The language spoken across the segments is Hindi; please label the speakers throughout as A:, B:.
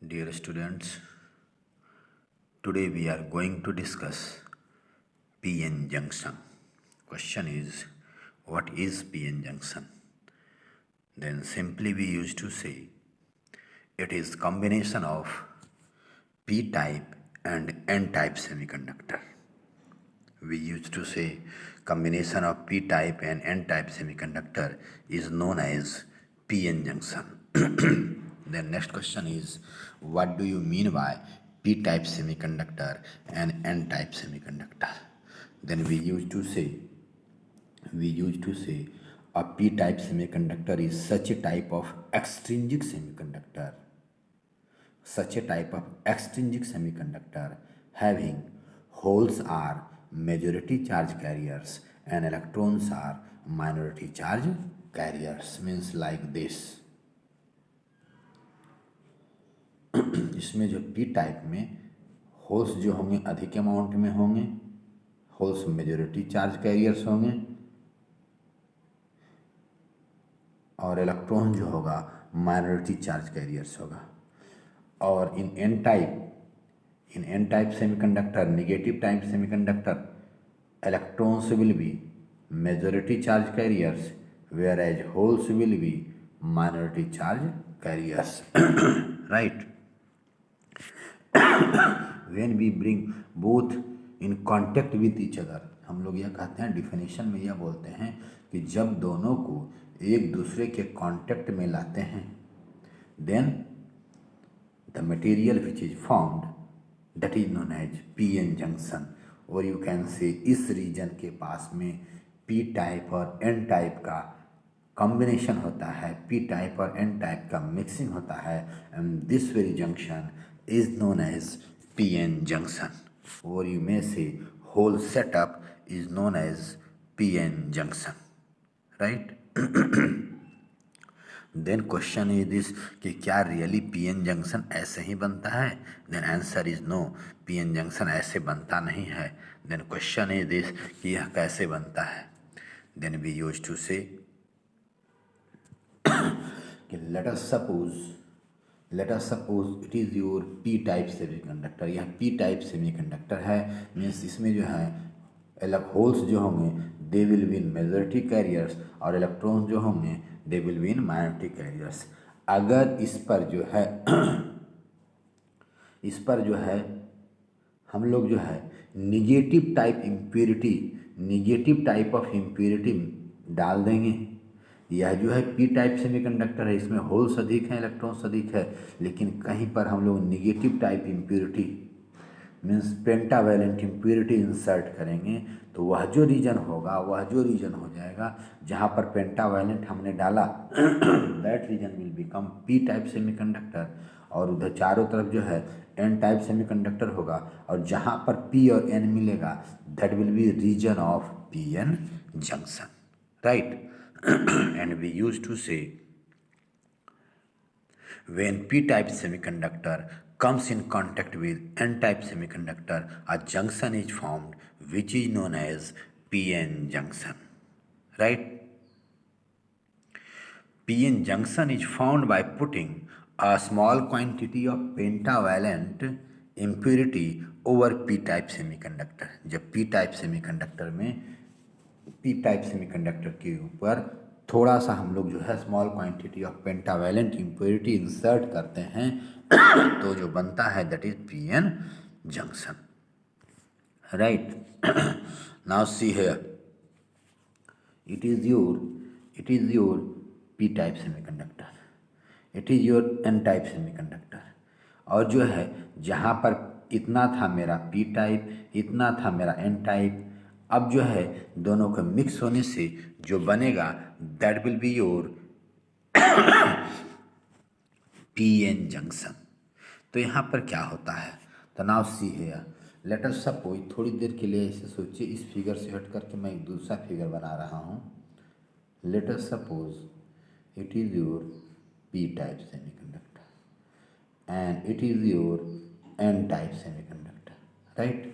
A: Dear students, today we are going to discuss PN junction. Question is, what is PN junction? Then simply we used to say it is combination of P-type and N-type semiconductor. We used to say combination of P-type and N-type semiconductor is known as PN junction. Then next question is, what do you mean by P-type semiconductor and N-type semiconductor? Then we used to say a P-type semiconductor is such a type of extrinsic semiconductor having holes are majority charge carriers and electrons are minority charge carriers. Means like this. इसमें जो पी टाइप में होल्स जो होंगे अधिक अमाउंट में होंगे, होल्स मेजॉरिटी चार्ज कैरियर्स होंगे और इलेक्ट्रॉन जो होगा माइनॉरिटी चार्ज कैरियर्स होगा. और in an type semiconductor, negative type semiconductor, electrons will be majority charge carriers whereas holes will be minority charge carriers. Right. When we bring both in contact with each other, हम लोग यह कहते हैं, डिफिनेशन में यह बोलते हैं कि जब दोनों को एक दूसरे के कांटेक्ट में लाते हैं, then the material which is formed that is known as PN junction. और यू कैन से इस रीजन के पास में पी टाइप और एन टाइप का कॉम्बिनेशन होता है, पी टाइप और एन टाइप का मिक्सिंग होता है, and this very junction is known as P N junction. और you may say whole setup is known as P N junction. Right. Then question is this कि क्या रियली पीएन जंक्शन ऐसे ही बनता है? Then answer is no, PN junction ऐसे बनता नहीं है. देन क्वेश्चन इज दिस कि यह कैसे बनता है? Then we used to say कि let us suppose it is your P type semiconductor. यह पी टाइप सेमीकंडक्टर है. मीन्स इसमें जो है होल्स जो होंगे दे will be in majority carriers और इलेक्ट्रॉन्स जो होंगे दे will be in minority carriers. अगर इस पर जो है हम लोग जो है निगेटिव टाइप ऑफ इम्प्योरिटी डाल देंगे. यह जो है पी टाइप सेमीकंडक्टर है, इसमें होल्स अधिक हैं, इलेक्ट्रॉन्स अधिक है, लेकिन कहीं पर हम लोग negative type impurity means pentavalent impurity insert करेंगे तो वह जो रीजन हो जाएगा जहाँ पर पेंटावैलेंट हमने डाला that region will become P type semiconductor. और उधर चारों तरफ जो है एन टाइप सेमीकंडक्टर होगा और जहाँ पर पी और एन मिलेगा that will be region of P N junction. Right. And we used to say when p-type semiconductor comes in contact with n-type semiconductor, a junction is formed which is known as PN junction. Right? PN junction is formed by putting a small quantity of pentavalent impurity over p-type semiconductor. जब p-type semiconductor के ऊपर थोड़ा सा हम लोग जो है small quantity of pentavalent impurity insert करते हैं तो जो बनता है that is PN junction. Right. Now see here, it is your P type semiconductor, it is your N type semiconductor. और जो है जहाँ पर इतना था मेरा पी टाइप, इतना था मेरा एन टाइप, अब जो है दोनों के मिक्स होने से जो बनेगा that will be your P N junction. तो यहाँ पर क्या होता है? तो now see here, let us suppose, थोड़ी देर के लिए ऐसे सोचिए, इस फिगर से हट करके मैं एक दूसरा फिगर बना रहा हूँ. Let us suppose it is your P type semiconductor and it is your N type semiconductor. Right.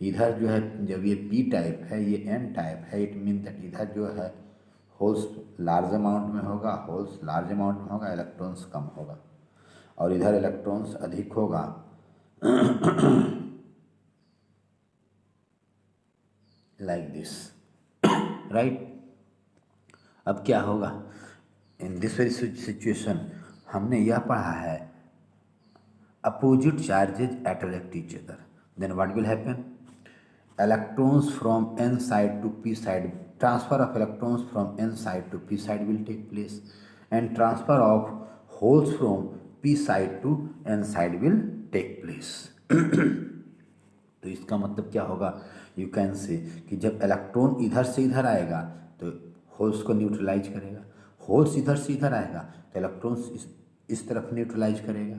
A: इधर जो है जब ये पी टाइप है, ये एन टाइप है, इट मीन दैट इधर जो है होल्स लार्ज अमाउंट में होगा, इलेक्ट्रॉन्स कम होगा. और इधर इलेक्ट्रॉन्स अधिक होगा लाइक दिस, राइट। अब क्या होगा इन दिस वेरी सिचुएशन, हमने यह पढ़ा है opposite charges attract each other, then what will happen, electrons from n side to p side, transfer of electrons from n side to p side will take place, and transfer of holes from p side to n side will take place. तो इसका मतलब क्या होगा, यू कैन से कि जब इलेक्ट्रॉन इधर से इधर आएगा तो होल्स को न्यूट्रलाइज करेगा, होल्स इधर से इधर आएगा तो इलेक्ट्रॉन्स इस तरफ न्यूट्रलाइज करेगा,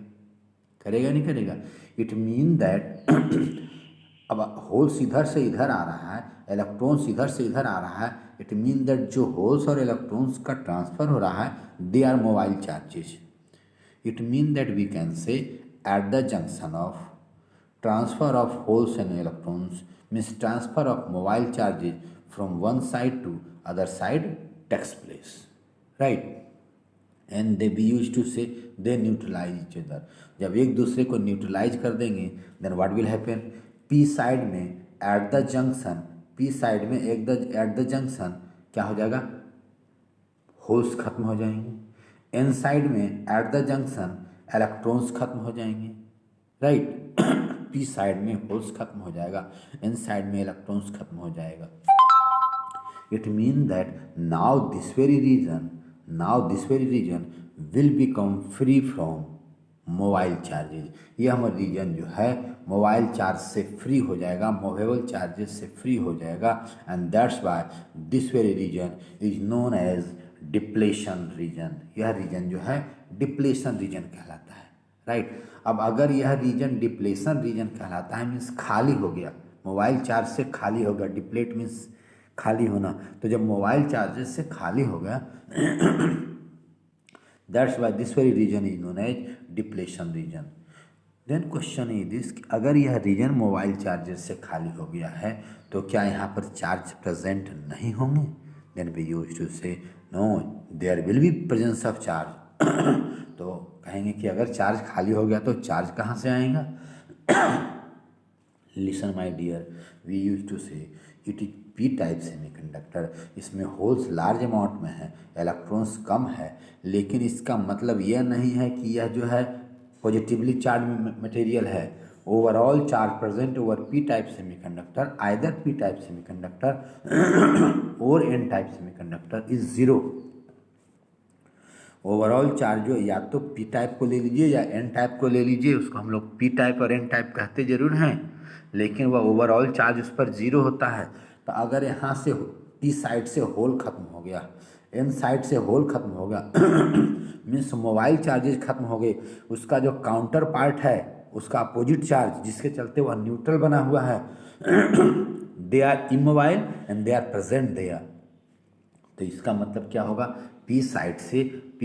A: करेगा नहीं करेगा। इट मीन दैट अब होल्स इधर से इधर आ रहा है, इलेक्ट्रॉन्स इधर से इधर आ रहा है, इट मीन दैट जो होल्स और इलेक्ट्रॉन्स का ट्रांसफर हो रहा है they are mobile charges. It mean that we can say at the junction of transfer of holes and electrons means transfer of mobile charges from one side to other side takes place, right. And they be use to say they neutralise each other, जब एक दूसरे को न्यूट्रलाइज कर देंगे then what will happen, P side में at the junction, P side में एट द जंक्शन क्या हो जाएगा, होल्स खत्म हो जाएंगे, एन साइड में एट द जंक्शन इलेक्ट्रॉन्स खत्म हो जाएंगे, राइट। पी साइड में होल्स खत्म हो जाएगा, एन साइड में इलेक्ट्रॉन्स खत्म हो जाएगा। It mean that now this very region will become free from mobile charges, यह हमारा रीजन जो है मोबाइल चार्ज से फ्री हो जाएगा, मूवेबल चार्जेस से फ्री हो जाएगा, and that's why this very region is known as depletion region, यह रीजन जो है डिप्लेशन रीजन कहलाता है, राइट। अब अगर यह रीजन डिप्लेशन रीजन कहलाता है मीन्स खाली हो गया, मोबाइल चार्ज से खाली हो गया, डिप्लेट मीन्स खाली होना, तो जब मोबाइल चार्जेस से खाली हो गया that's why this very region is known as depletion region. Then question is this, अगर यह रीजन मोबाइल चार्जेस से खाली हो गया है तो क्या यहाँ पर चार्ज प्रेजेंट नहीं होंगे, then we use to say no there will be presence of charge. तो कहेंगे कि अगर चार्ज खाली हो गया तो चार्ज कहाँ से आएगा, listen my dear, we use to say it is P type semiconductor, इसमें होल्स लार्ज अमाउंट में है, इलेक्ट्रॉन्स कम है, लेकिन इसका मतलब यह नहीं है कि यह जो है पॉजिटिवली चार्ज मटेरियल है। Overall charge present over P type semiconductor, either P type semiconductor और N type semiconductor is zero. Overall charge जो या तो पी टाइप को ले लीजिए या एन टाइप को ले लीजिए, उसको हम लोग पी टाइप और एन टाइप कहते जरूर हैं, लेकिन वह ओवरऑल चार्ज उस पर जीरो होता है। तो अगर यहाँ से पी साइड से होल खत्म हो गया, एन साइड से होल खत्म हो गया मीन्स मोबाइल चार्जेस खत्म हो गए, उसका जो काउंटर पार्ट है उसका अपोजिट चार्ज जिसके चलते वह न्यूट्रल बना हुआ है they are immobile and they are present there. तो इसका मतलब क्या होगा, पी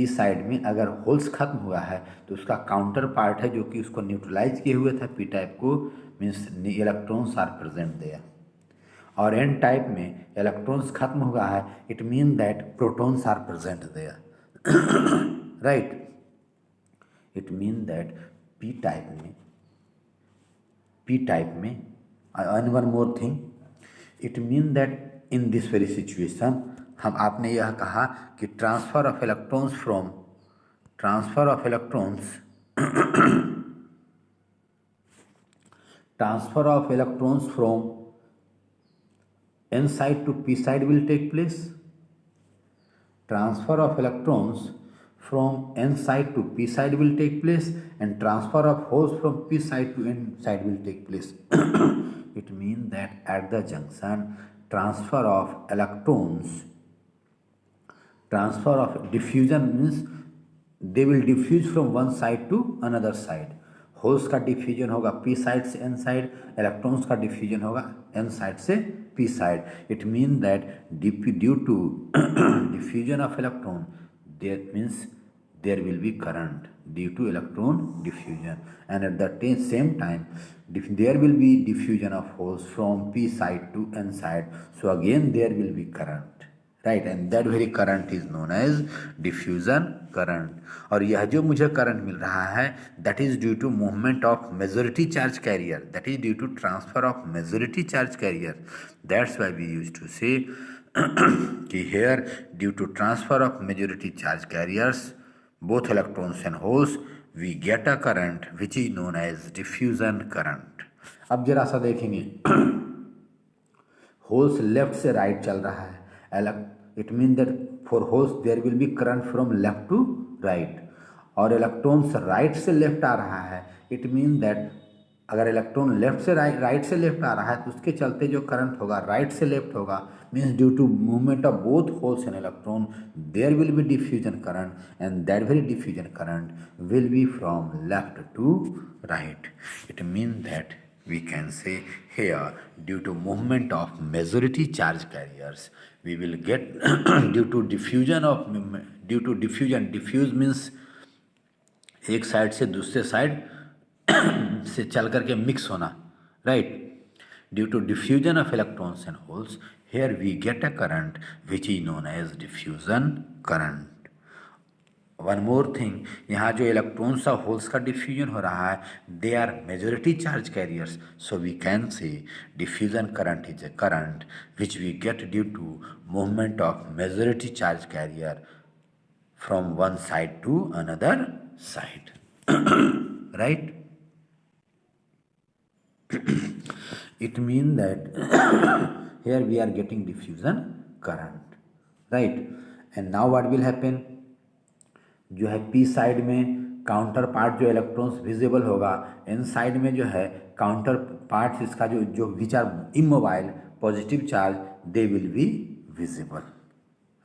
A: साइड में अगर होल्स खत्म हुआ है तो उसका काउंटर पार्ट है जो कि उसको न्यूट्रलाइज किए हुए था पी टाइप को, means electrons are present there. और एन टाइप में इलेक्ट्रॉन्स खत्म हुआ है, it mean that protons are present there, right. It mean that P type में and one more thing, it mean that in this very situation हम आपने यह कहा कि transfer of electrons from n side to p side will take place. Transfer of electrons from n side to p side will take place, and transfer of holes from p side to n side will take place. It means that at the junction, transfer of diffusion means they will diffuse from one side to another side. Holes का डिफ्यूजन होगा पी साइड से एन साइड, इलेक्ट्रॉन्स का डिफ्यूजन होगा एन साइड से P side. It mean that due to diffusion of electron there means there will be current due to electron diffusion, and at the same time there will be diffusion of holes from P side to N side, so again there will be current, right, and that very current is known as diffusion current. और यह जो मुझे करंट मिल रहा है that is due to movement of majority charge carrier, that is due to transfer of majority charge carrier. That's why we used to say कि here due to transfer of majority charge carriers both electrons and holes we get a current which is known as diffusion current। अब जरा सा देखेंगे होल्स लेफ्ट से राइट चल रहा है, it mean that for holes there will be current from left to right, और इलेक्ट्रॉन्स राइट से लेफ्ट आ रहा है, इट मीन दैट अगर इलेक्ट्रॉन लेफ्ट से राइट से लेफ्ट आ रहा है तो उसके चलते जो करंट होगा राइट से लेफ्ट होगा, means due to movement of both holes in electron there will be diffusion current and that very diffusion current will be from left to right. It mean that we can say here due to movement of majority charge carriers we will get due to diffusion diffuse means एक साइड से दूसरे साइड से चल करके मिक्स होना, right. Due to diffusion of electrons and holes here we get a current which is known as diffusion current। One more thing, यहाँ जो इलेक्ट्रॉन्स और होल्स का डिफ्यूजन हो रहा है they are majority charge carriers, so we can say diffusion current is a current which we get due to movement of majority charge carrier from one side to another side, right. it mean that here we are getting diffusion current, right। and now what will happen, जो है पी साइड में काउंटर पार्ट जो इलेक्ट्रॉन्स विजिबल होगा, एन साइड में जो है काउंटर पार्ट इसका जो which are immobile positive charge they will be visible,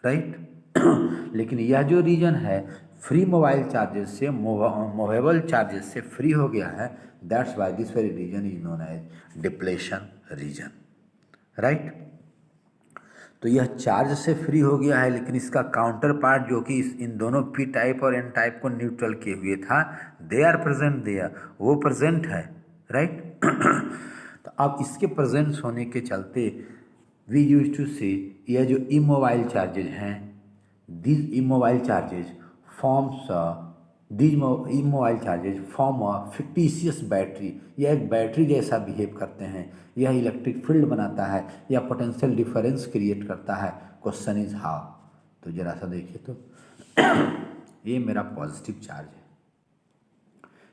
A: right. लेकिन यह जो रीजन है फ्री मोबाइल चार्जेस से मूवेबल चार्जेस से फ्री हो गया है, that's why this very region is known as depletion region, right. तो यह चार्ज से फ्री हो गया है, लेकिन इसका काउंटर पार्ट जो कि इन दोनों पी टाइप और एन टाइप को न्यूट्रल किए हुए था दे आर प्रेजेंट देयर, वो प्रेजेंट है, राइट। तो अब इसके प्रेजेंट होने के चलते वी यूज टू से यह जो इमोबाइल चार्जेज हैं these immobile charges form a fictitious battery, यह एक बैटरी जैसा बिहेव करते हैं, यह इलेक्ट्रिक फील्ड बनाता है या पोटेंशियल डिफरेंस क्रिएट करता है। क्वेश्चन इज हाउ, तो जरा सा देखिए तो ये मेरा पॉजिटिव चार्ज है,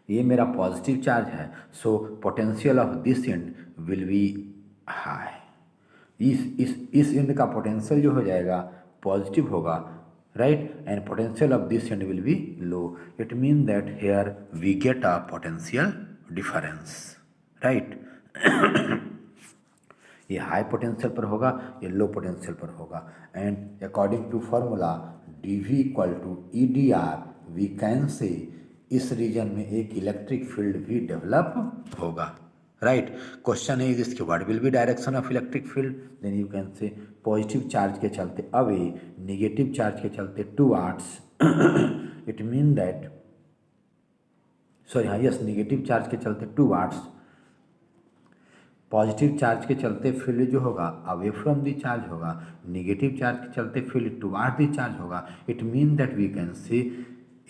A: ये मेरा पॉजिटिव चार्ज है, so potential of this and will be high. इस एंड का पोटेंशियल जो हो जाएगा पॉजिटिव होगा, right, and potential of this end will be low। it means that here we get a potential difference, right। ये हाई पोटेंशियल पर होगा, ये लो पोटेंशियल पर होगा, and according to formula dV equal to EDR we can say इस रीजन में एक इलेक्ट्रिक फील्ड भी डेवलप होगा, राइट। क्वेश्चन है इसके what will be direction of electric field, then you can say positive charge के चलते अवे, नेगेटिव चार्ज के चलते towards, it mean that sorry हाँ यस नेगेटिव चार्ज के चलते टुवर्ड्स, पॉजिटिव चार्ज के चलते फील्ड जो होगा अवे फ्रॉम द चार्ज होगा, नेगेटिव चार्ज के चलते फील्ड टुवर्ड द चार्ज होगा। It mean that we can see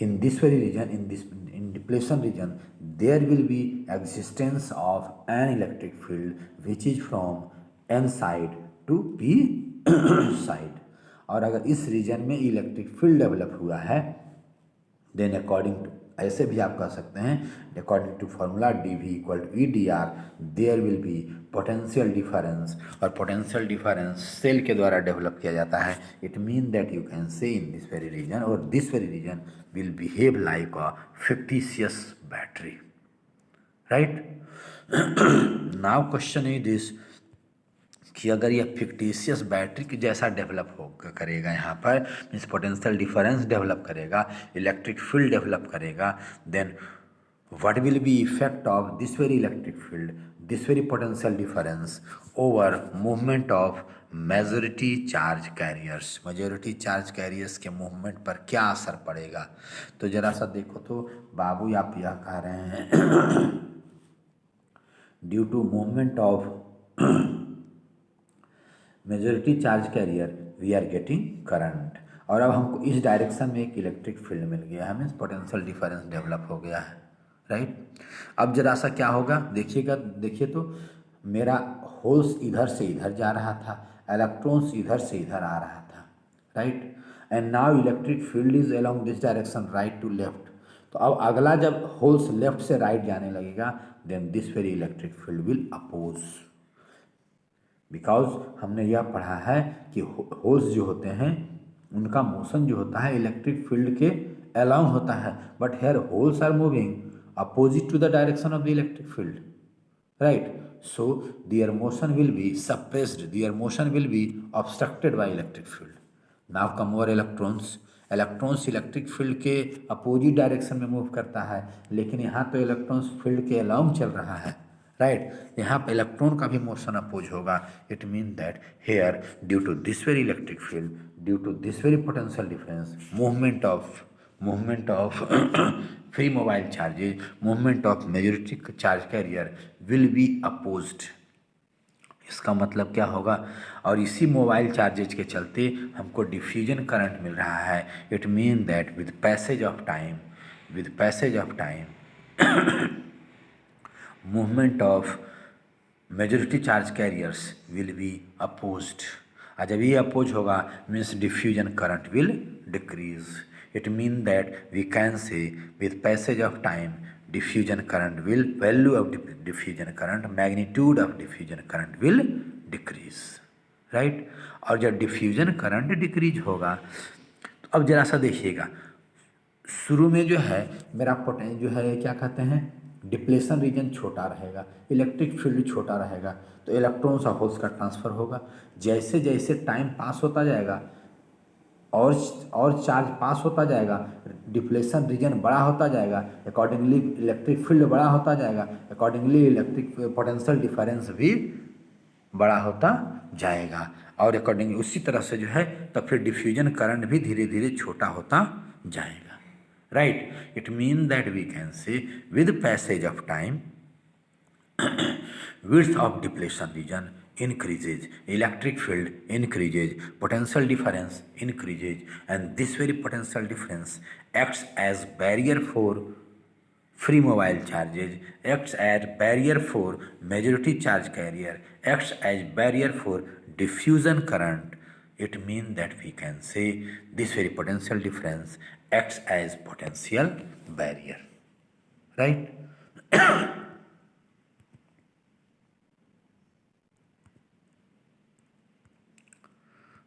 A: in this very region, in depletion region, there will be existence of an electric field which is from n side to p side। और अगर इस रीजन में इलेक्ट्रिक फील्ड डेवलप हुआ है देन अकॉर्डिंग टू, ऐसे भी आप कह सकते हैं according to formula dV equal to EDR there will be potential difference, और पोटेंशियल डिफरेंस सेल के द्वारा डेवलप किया जाता है। It mean that you can say in this very region, और this very region will behave like a fictitious battery, right. Now question is this कि अगर यह फिक्टिशियस बैटरी के जैसा डेवलप हो करेगा, यहाँ पर मीन्स पोटेंशियल डिफरेंस डेवलप करेगा, इलेक्ट्रिक फील्ड डेवलप करेगा, then what will be effect of this very electric field, this very potential difference over movement of majority charge carriers, majority charge carriers के मूवमेंट पर क्या असर पड़ेगा। तो जरा सा देखो तो बाबू आप यह कह रहे हैं due to movement of majority charge carrier we are getting current. और अब हमको इस डायरेक्शन में एक इलेक्ट्रिक फील्ड मिल गया है, मीन्स पोटेंशियल डिफरेंस डेवलप हो गया है, राइट। अब जरा सा क्या होगा देखिएगा, देखिए तो मेरा होल्स इधर से इधर जा रहा था, इलेक्ट्रॉन्स इधर से इधर आ रहा था, right. And now electric field is along this direction right to left. तो अब अगला जब होल्स लेफ्ट से राइट जाने लगेगा, then this very electric field will oppose, because हमने यह पढ़ा है कि होल्स जो होते हैं उनका मोशन जो होता है इलेक्ट्रिक फील्ड के अलाउंग होता है, but here holes are moving opposite to the direction of the electric field, right? So their motion will be suppressed, their motion will be obstructed by electric field. Now come our electrons. Electrons electric field के अपोजिट डायरेक्शन में मूव करता है, लेकिन यहाँ तो इलेक्ट्रॉन्स फील्ड के अलाउंग चल रहा है, राइट। यहाँ पर इलेक्ट्रॉन का भी मोशन अपोज होगा। It mean that here due to this very electric field, due to this very potential difference, movement of free mobile charges, movement of majority charge carrier will be opposed। इसका मतलब क्या होगा, और इसी मोबाइल चार्जेज के चलते हमको डिफ्यूजन करंट मिल रहा है। It mean that with passage of time movement of majority charge carriers will be opposed. और जब ये अपोज होगा means diffusion current will decrease. It means that we can say with passage of time diffusion current will, value of diffusion current, magnitude of diffusion current will decrease, right। और जब डिफ्यूजन करंट डिक्रीज होगा तो अब जरा सा देखिएगा, शुरू में जो है मेरा पोटेंशियल जो है क्या कहते हैं डिप्लेशन रीजन छोटा रहेगा, इलेक्ट्रिक फील्ड छोटा रहेगा, तो इलेक्ट्रॉन्स और होल्स का ट्रांसफ़र होगा। जैसे जैसे टाइम पास होता जाएगा और चार्ज पास होता जाएगा, डिप्लेशन रीजन बड़ा होता जाएगा, अकॉर्डिंगली इलेक्ट्रिक फील्ड बड़ा होता जाएगा, अकॉर्डिंगली इलेक्ट्रिक पोटेंशियल डिफरेंस भी बड़ा होता जाएगा, और अकॉर्डिंगली उसी तरह से जो है तब फिर डिफ्यूजन करंट भी धीरे धीरे छोटा होता जाएगा, right. It mean that we can say with passage of time width of depletion region increases, electric field increases, potential difference increases, and this very potential difference acts as barrier for free mobile charges, acts as barrier for majority charge carrier, acts as barrier for diffusion current. It means that we can say this very potential difference acts as potential barrier, right?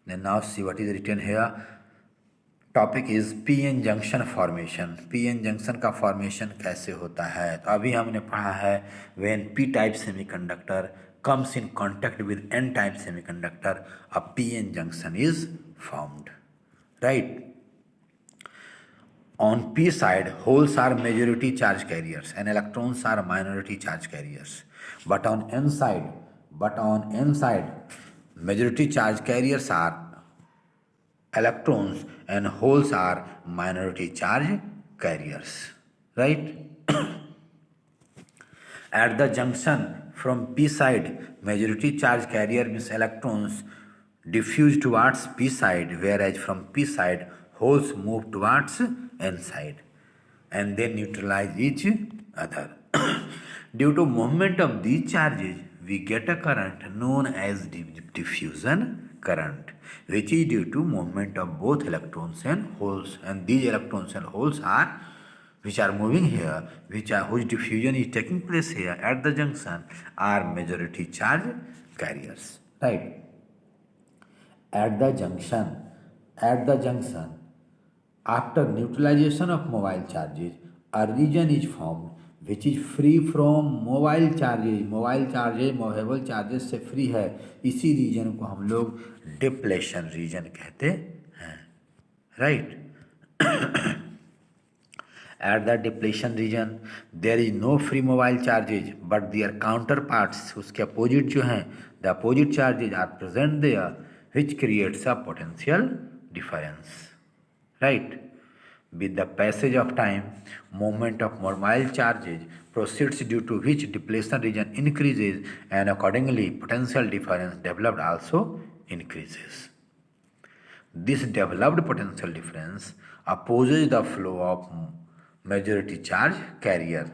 A: Then now see what is written here. Topic is PN junction formation. PN junction का फॉर्मेशन कैसे होता है, तो अभी हमने पढ़ा है when P type semiconductor comes in contact with n type semiconductor, a PN junction is formed, right? On p side, holes are majority charge carriers and electrons are minority charge carriers, but on n side majority charge carriers are electrons and holes are minority charge carriers, right? At the junction from p side, majority charge carrier means electrons diffuse towards p side, whereas from p side holes move towards n side and they neutralize each other. Due to movement of these charges, we get a current known as diffusion current, which is due to movement of both electrons and holes, and these electrons and holes are which are moving here, whose diffusion is taking place here at the junction, are majority charge carriers, right? At the junction, after neutralization of mobile charges, a region is formed which is free from mobile charges. Movable charges से फ्री है, इसी रीजन को हम लोग डिप्लेशन रीजन कहते हैं, right? At the depletion region, there is no free mobile charges, but their counterparts, उसके अपोजिट जो हैं, the opposite charges are present there, which creates a potential difference, right? With the passage of time, movement of mobile charges proceeds, due to which depletion region increases, and accordingly potential difference developed also increases. This developed potential difference opposes the flow of majority charge carrier.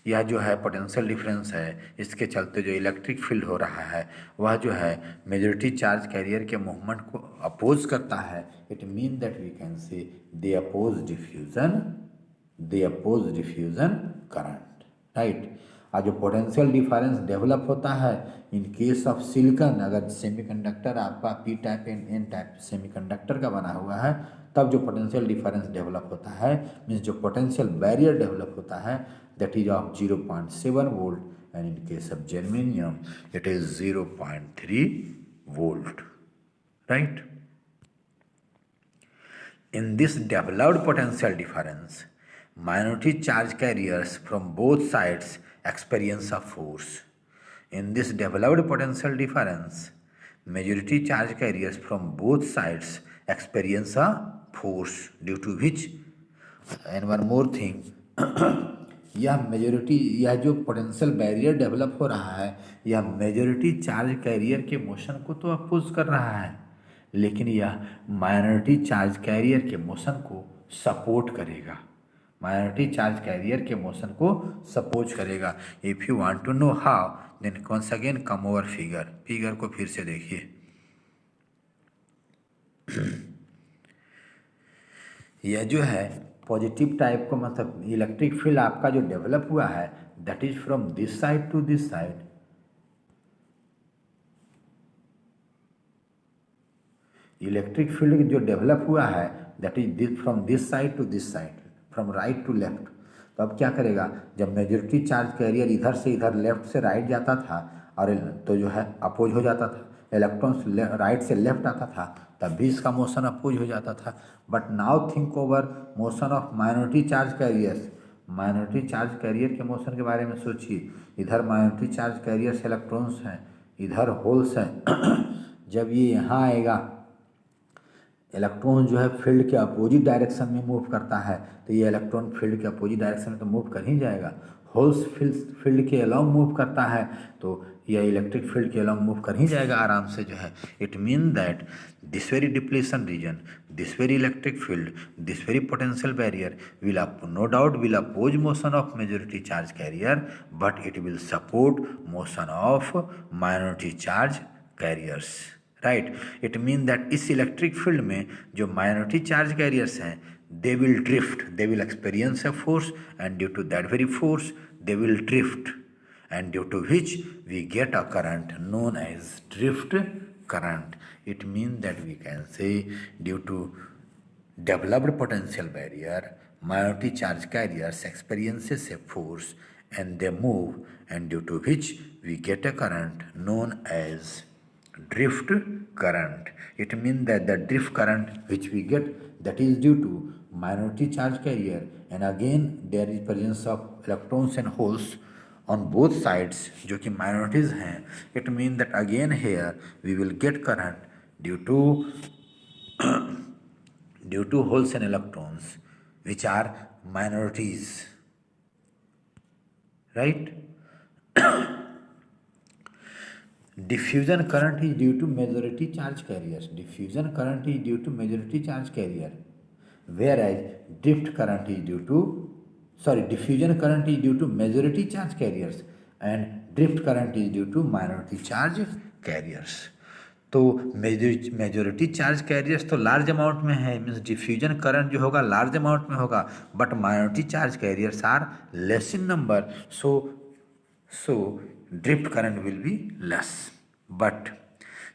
A: यह जो है पोटेंशियल डिफरेंस है, इसके चलते जो इलेक्ट्रिक फील्ड हो रहा है वह जो है मेजॉरिटी चार्ज कैरियर के मूवमेंट को अपोज करता है. It mean that we can say they oppose diffusion current, right. और जो पोटेंशियल डिफरेंस डेवलप होता है इन केस ऑफ सिलिकॉन, अगर सेमीकंडक्टर आपका P type N type semiconductor का बना हुआ है, तब जो पोटेंशियल डिफरेंस डेवलप होता है मीन्स जो पोटेंशियल बैरियर डेवलप होता है that is of 0.7 volt, and in case of germanium it is 0.3 volt, right. In this developed potential difference, minority charge carriers from both sides experience a force. In this developed potential difference, majority charge carriers from both sides experience a force due to which, and one more thing, यह जो पोटेंशियल बैरियर डेवलप हो रहा है यह मेजॉरिटी चार्ज कैरियर के मोशन को तो अपोज कर रहा है, लेकिन यह माइनॉरिटी चार्ज कैरियर के मोशन को सपोर्ट करेगा. माइनॉरिटी चार्ज कैरियर के मोशन को सपोर्ट करेगा. If you want to know how then once again come over figure को फिर से देखिए. यह जो है पॉजिटिव टाइप को मतलब इलेक्ट्रिक फील्ड आपका जो डेवलप हुआ है that is from this side to this side. Electric field जो डेवलप हुआ है that is from this side to this side, from right to left. तो अब क्या करेगा, जब मेजॉरिटी चार्ज कैरियर इधर से इधर लेफ्ट से राइट जाता था और तो जो है अपोज हो जाता था, इलेक्ट्रॉन्स राइट से लेफ्ट आता था तब भी इसका मोशन अपोज हो जाता था. But now think over motion of minority charge carriers. Minority charge carrier के मोशन के बारे में सोचिए. इधर माइनॉरिटी चार्ज कैरियर्स इलेक्ट्रॉन्स हैं, इधर होल्स हैं. जब ये यहाँ आएगा इलेक्ट्रॉन जो है फील्ड के अपोजिट डायरेक्शन में मूव करता है तो ये इलेक्ट्रॉन फील्ड के अपोजिट डायरेक्शन में तो मूव कर ही जाएगा. होल्स फील्ड के अलोंग मूव करता है तो यह इलेक्ट्रिक फील्ड के अलोंग मूव कर ही जाएगा आराम से जो है. It mean that this very depletion region, this very electric field, this very potential barrier will no doubt will oppose motion of majority charge carrier but it will support motion of minority charge carriers, right. It mean that इस इलेक्ट्रिक फील्ड में जो माइनॉरिटी चार्ज कैरियर्स हैं they will drift, they will experience a force and due to that very force they will drift and due to which we get a current known as drift current. It means that we can say due to developed potential barrier minority charge carriers experiences a force and they move and due to which we get a current known as drift current. It means that the drift current which we get that is due to minority charge carrier and again there is presence of electrons and holes on both sides जो कि minorities हैं. It means that again here we will get current due to holes and electrons which are minorities, right. Diffusion current is due to majority charge carriers. Diffusion current is due to majority charge carrier, whereas diffusion current is due to majority charge carriers and drift current is due to minority charge carriers. तो मेजॉरिटी चार्ज कैरियर्स तो लार्ज अमाउंट में है, मीन्स डिफ्यूजन करंट जो होगा लार्ज अमाउंट में होगा, but minority charge carriers are less in number, so drift current will be less. But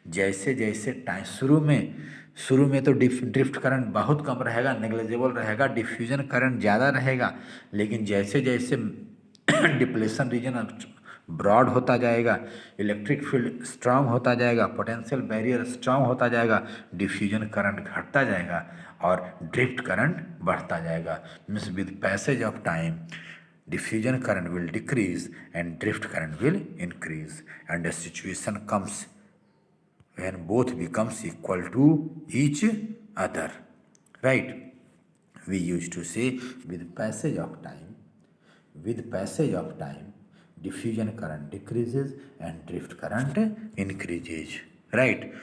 A: जैसे जैसे टाइम शुरू में तो ड्रिफ्ट करंट बहुत कम रहेगा, नेग्लिजिबल रहेगा, डिफ्यूजन करंट ज़्यादा रहेगा, लेकिन जैसे जैसे डिप्लेशन रीजन ब्रॉड होता जाएगा, इलेक्ट्रिक फील्ड स्ट्रांग होता जाएगा, पोटेंशियल बैरियर स्ट्रांग होता जाएगा, डिफ्यूजन करंट घटता जाएगा और ड्रिफ्ट करंट बढ़ता जाएगा. Means with passage of time diffusion current will decrease and drift current will increase, and a situation comes when both becomes equal to each other, right. We used to say with passage of time diffusion current decreases and drift current increases, right.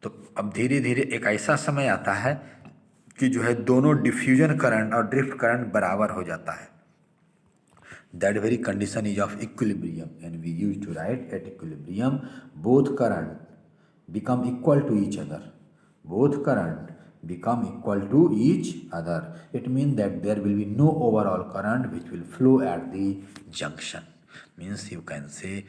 A: तो अब धीरे धीरे एक ऐसा समय आता है कि जो है दोनों डिफ्यूजन करंट और ड्रिफ्ट करंट बराबर हो जाता है. That very condition is of equilibrium, and we used to write at equilibrium both current become equal to each other. Both current become equal to each other. It means that there will be no overall current which will flow at the junction. Means you can say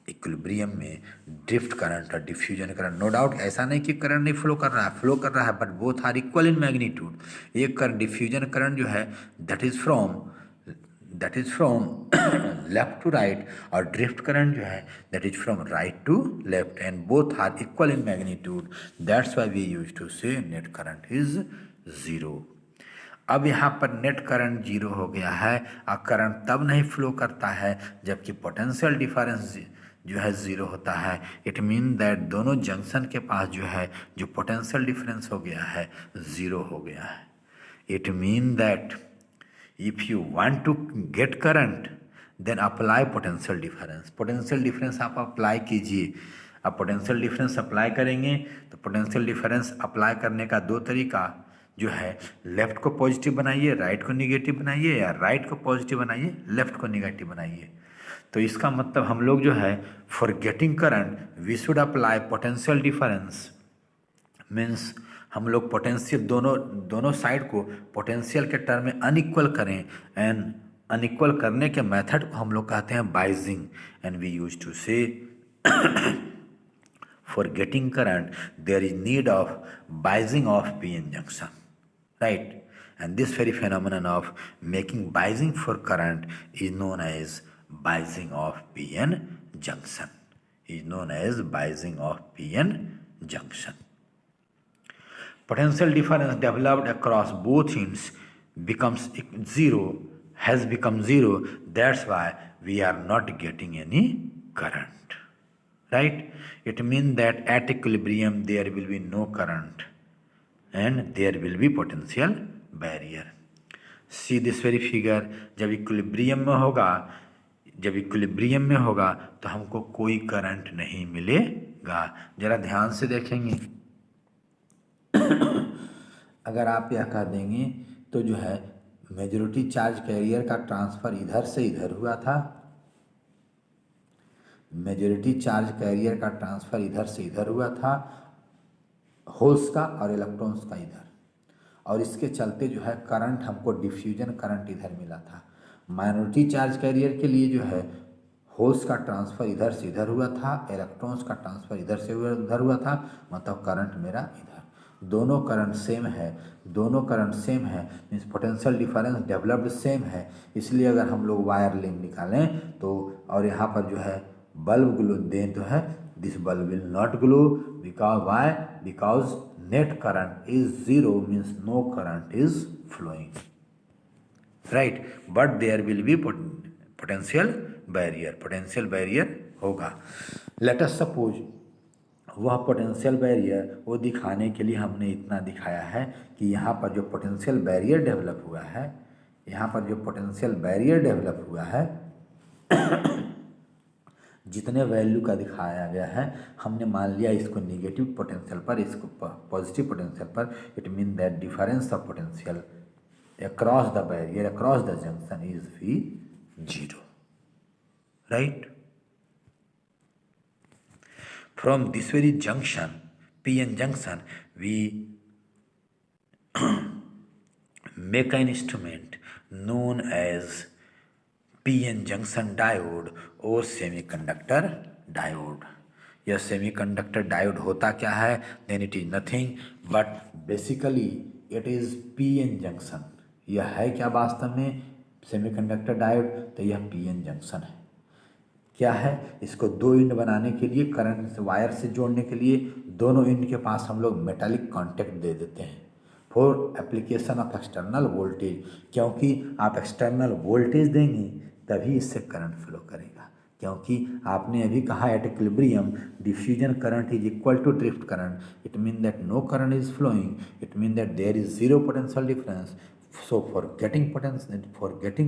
A: equilibrium में ड्रिफ्ट करंट और डिफ्यूजन करंट, नो डाउट ऐसा नहीं कि करंट नहीं फ्लो कर रहा है, फ्लो कर रहा है, but both are equal in magnitude. एक करंट डिफ्यूजन करंट जो है that is from left to right, और ड्रिफ्ट करंट जो है that is from right to left, and both are equal in magnitude. That's why we used to say net current is zero. अब यहाँ पर नेट करंट जीरो हो गया है, और करंट तब नहीं फ्लो करता है जबकि पोटेंशियल डिफरेंस जो है ज़ीरो होता है. इट मीन दैट दोनों जंक्शन के पास जो है जो पोटेंशियल डिफरेंस हो गया है ज़ीरो हो गया है. It mean that if you want to get current then apply potential difference. Potential difference आप अप्लाई कीजिए. अब पोटेंशियल डिफरेंस अप्लाई करेंगे तो पोटेंशियल डिफरेंस अप्लाई करने का दो तरीका जो है, लेफ्ट को पॉजिटिव बनाइए, राइट को निगेटिव बनाइए, या राइट को पॉजिटिव बनाइए, लेफ्ट को निगेटिव बनाइए. तो इसका मतलब हम लोग जो है for getting current we should apply potential difference. Means हम लोग पोटेंशियल दोनों साइड को पोटेंशियल के टर्म में अनइक्वल करें, एंड अनइक्वल करने के मेथड को हम लोग कहते हैं बाइजिंग. एंड वी यूज टू से for getting current there is need of biasing of PN junction, right? And this very phenomenon of making biasing for current is known as biasing of PN junction. Potential difference developed across both ends becomes zero, has become zero. That's why we are not getting any current, right? It means that at equilibrium there will be no current and there will be potential barrier. See this very figure. जब इक्विलिब्रियम में होगा तो हमको कोई करंट नहीं मिलेगा. जरा ध्यान से देखेंगे. अगर आप यह कह देंगे तो जो है मेजॉरिटी चार्ज कैरियर का ट्रांसफर इधर से इधर हुआ था, मेजॉरिटी चार्ज कैरियर का ट्रांसफ़र इधर से इधर हुआ था, होल्स का और इलेक्ट्रॉन्स का इधर, और इसके चलते जो है करंट हमको डिफ्यूजन करंट इधर मिला था. माइनॉरिटी चार्ज कैरियर के लिए जो है होल्स का ट्रांसफ़र इधर से इधर हुआ था, इलेक्ट्रॉन्स का ट्रांसफ़र इधर से उधर हुआ था, मतलब करंट मेरा इधर. दोनों करंट सेम है, means potential difference developed same है. इसलिए अगर हम लोग वायर लेंथ निकालें तो, और यहाँ पर जो है बल्ब ग्लो दें तो है this bulb will not glow. Because net current is zero, means no current is flowing, right. But there will be potential barrier होगा. लेट अस सपोज वह पोटेंशियल बैरियर वो दिखाने के लिए हमने इतना दिखाया है कि यहाँ पर जो पोटेंशियल बैरियर डेवलप हुआ है, जितने वैल्यू का दिखाया गया है हमने मान लिया इसको नेगेटिव पोटेंशियल पर, इसको पॉजिटिव पोटेंशियल पर. It mean that difference of potential across the barrier, across the junction is भी zero, right. From this very junction, PN junction, we make an instrument known as PN junction diode और सेमीकंडक्टर डायोड. यह सेमीकंडक्टर डायोड होता क्या है? Then it is nothing but basically it is PN junction. यह है क्या वास्तव में सेमीकंडक्टर डायोड? तो यह PN जंक्शन है. क्या है? इसको दो इंड बनाने के लिए, करंट वायर से जोड़ने के लिए दोनों इंड के पास हम लोग मेटालिक कॉन्टैक्ट दे देते हैं for application of external voltage. क्योंकि आप एक्सटर्नल वोल्टेज देंगे तभी इससे करंट फ्लो करेगा. क्योंकि आपने अभी कहा at equilibrium diffusion current is equal to drift current. It mean that no current is flowing. It mean that there is zero potential difference. So for getting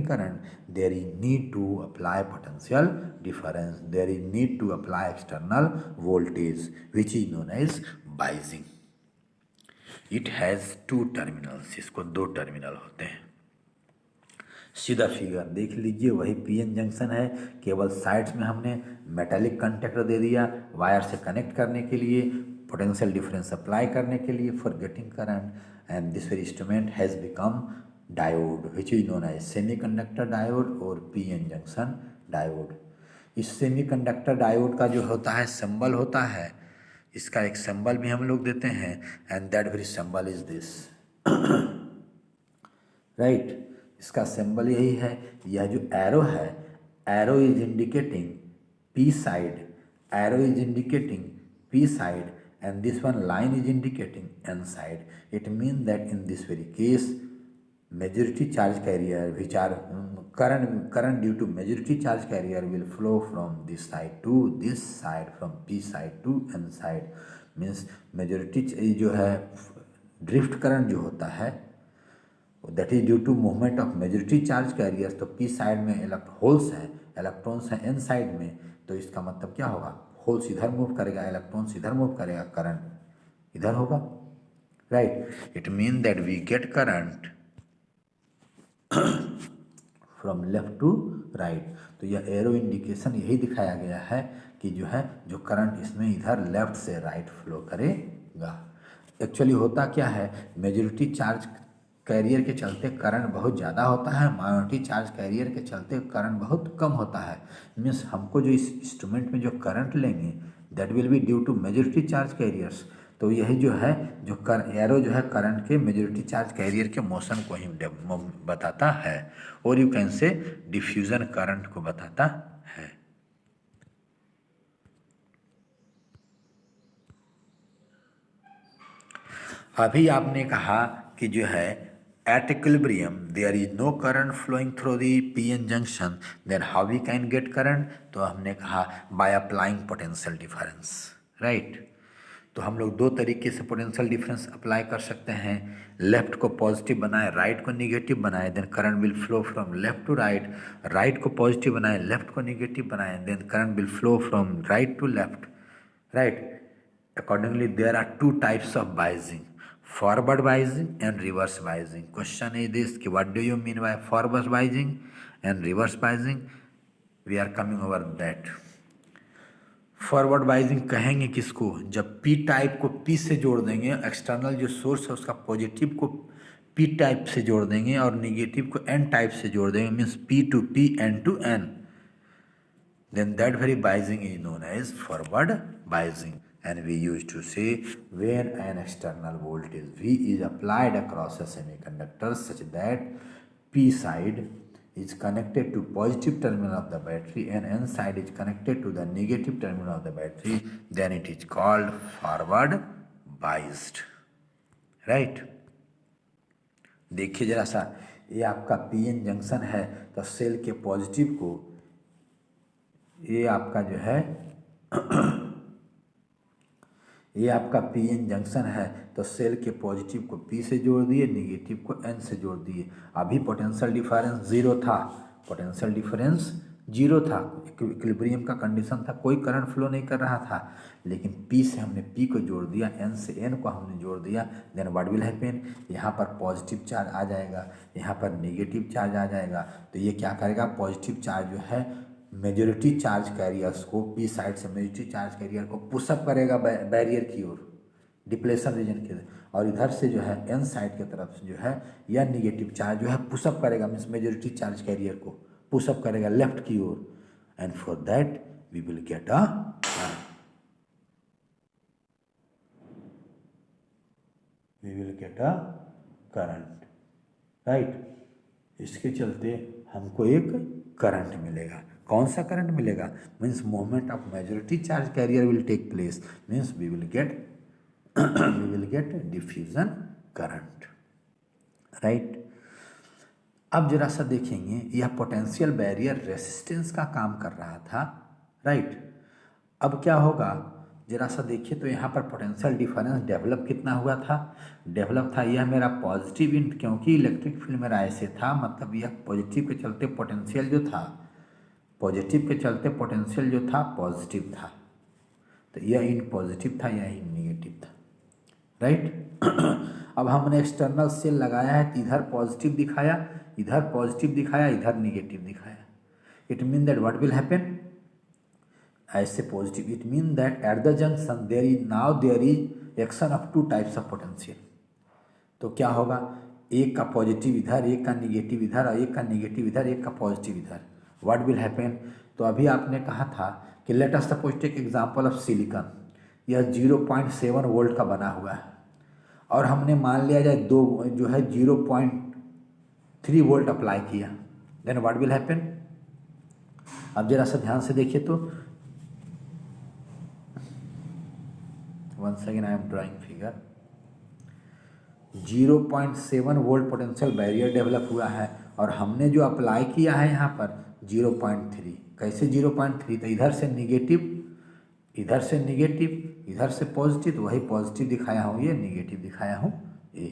A: current, there is need to apply potential difference. There is need to apply external voltage, which is known as biasing. It has two terminals, इसको दो टर्मिनल होते हैं। सीधा फिगर देख लीजिए, वही पीएन जंक्शन है, केवल साइड्स में हमने मेटालिक कंडक्टर दे दिया वायर से कनेक्ट करने के लिए, पोटेंशियल डिफरेंस अप्लाई करने के लिए for getting current, and this very instrument has become diode which is known as semiconductor diode और पीएन जंक्शन डायोड। इस सेमीकंडक्टर डायोड का जो होता है सिंबल होता है, इसका एक सिंबल भी हम लोग देते हैं, and that very symbol is this, right. इसका सिंबल यही है, यह जो एरो है, arrow is indicating P side, arrow is indicating P side, and this one line is indicating n side. It means that in this very case majority charge carrier which are current due to majority charge carrier will flow from this side to this side, from p side to n side, means majority जो है ड्रिफ्ट करंट जो होता है that is due to movement of majority charge carriers. तो पी साइड में होल्स हैं, इलेक्ट्रॉन्स हैं एन साइड में, तो इसका मतलब क्या होगा, होल्स इधर मूव करेगा, इलेक्ट्रॉन्स इधर मूव करेगा, करंट इधर होगा, right. It mean that we get current from left to right. तो यह एरो इंडिकेशन यही दिखाया गया है कि जो है जो करंट इसमें इधर लेफ्ट से राइट फ्लो करेगा। एक्चुअली होता क्या है, मेजॉरिटी चार्ज कैरियर के चलते करंट बहुत ज़्यादा होता है, माइनॉरिटी चार्ज कैरियर के चलते करंट बहुत कम होता है। मीन्स हमको जो इस इंस्ट्रूमेंट में जो करंट लेंगे that will be due to majority charge carriers. तो यही जो है जो एरो जो है करंट के मेजॉरिटी चार्ज कैरियर के मोशन को ही बताता है, और you can say diffusion current को बताता है। अभी आपने कहा कि जो है at equilibrium there is no current flowing through the PN junction, then how we can get current? तो हमने कहा by applying potential difference, right? तो हम लोग दो तरीके से पोटेंशियल डिफरेंस अप्लाई कर सकते हैं, लेफ्ट को पॉजिटिव बनाए, राइट को निगेटिव बनाए, then current will flow from left to right, right को पॉजिटिव बनाए, लेफ्ट को निगेटिव बनाए, then current will flow from right to left, right. Accordingly, there are two types of biasing, forward biasing and reverse biasing. Question is this, what do you mean by forward biasing and reverse biasing? We are coming over that. Forward biasing कहेंगे किसको, जब पी टाइप को पी से जोड़ देंगे, एक्सटर्नल जो सोर्स है उसका पॉजिटिव को पी टाइप से जोड़ देंगे और निगेटिव को एन टाइप से जोड़ देंगे, means P to P N to N, then that very biasing is known as forward biasing. And we used to say when an external voltage V is applied across a semiconductor such that P side is connected to positive terminal of the battery and N side is connected to the negative terminal of the battery, then it is called forward biased, right? देखिए जरा सा, ये आपका पीएन जंक्शन है, तो सेल के पॉजिटिव को, ये आपका जो है ये आपका पीएन जंक्शन है, तो सेल के पॉजिटिव को पी से जोड़ दिए, निगेटिव को एन से जोड़ दिए। अभी पोटेंशियल डिफरेंस जीरो था, पोटेंशियल डिफरेंस जीरो था, इक्विलिब्रियम का कंडीशन था, कोई करंट फ्लो नहीं कर रहा था, लेकिन पी से हमने पी को जोड़ दिया, एन से एन को हमने जोड़ दिया, देन व्हाट विल हैपन, यहाँ पर पॉजिटिव चार्ज आ जाएगा, यहाँ पर नेगेटिव चार्ज आ जाएगा। तो ये क्या करेगा, पॉजिटिव चार्ज जो है मेजॉरिटी चार्ज कैरियर्स को, पी साइड से मेजॉरिटी चार्ज कैरियर को पुशअप करेगा बैरियर की ओर, डिप्लेशन रीजन के, और इधर से जो है एन साइड की तरफ से जो है या निगेटिव चार्ज जो है पुशअप करेगा, मीन्स मेजॉरिटी चार्ज कैरियर को पुशअप करेगा लेफ्ट की ओर, and for that we will get a current, right. इसके चलते हमको एक करंट मिलेगा। कौन सा करंट मिलेगा, means movement of majority charge carrier will take place, means we will get diffusion current, right. अब जरा सा देखेंगे, यह पोटेंशियल बैरियर रेसिस्टेंस का काम कर रहा था, राइट। अब क्या होगा, जरा सा देखिए तो यहाँ पर पोटेंशियल डिफरेंस डेवलप कितना हुआ था, डेवलप था यह मेरा पॉजिटिव इन, क्योंकि इलेक्ट्रिक फील्ड मेरा ऐसे था, मतलब यह पॉजिटिव के चलते पोटेंशियल जो था, पॉजिटिव के चलते पोटेंशियल जो था पॉजिटिव था, तो यह इन पॉजिटिव था, यह इन निगेटिव था, राइट। अब हमने एक्सटर्नल सेल लगाया है तो इधर पॉजिटिव दिखाया, इधर पॉजिटिव दिखाया, इधर निगेटिव दिखाया। It mean that what will happen, ऐसे positive, it mean that at the junction there is action of two types of potential. तो क्या होगा, एक का पॉजिटिव इधर, एक का निगेटिव इधर, और एक का निगेटिव इधर, एक का पॉजिटिव इधर। व्हाट विल हैपन, तो अभी आपने कहा था कि let us suppose take example of silicon, यह 0.7 वोल्ट का बना हुआ है और हमने मान लिया जाए दो जो है 0.3 वोल्ट अप्लाई किया, देन व्हाट विल हैपन। अब जरा सा ध्यान से देखिए तो once again I am drawing figure, 0.7 volt potential barrier develop हुआ है और हमने जो अप्लाई किया है यहाँ पर 0.3। कैसे 0.3, तो इधर से निगेटिव, इधर से निगेटिव, इधर से पॉजिटिव, तो वही पॉजिटिव दिखाया हूँ, ये निगेटिव दिखाया हूँ ये,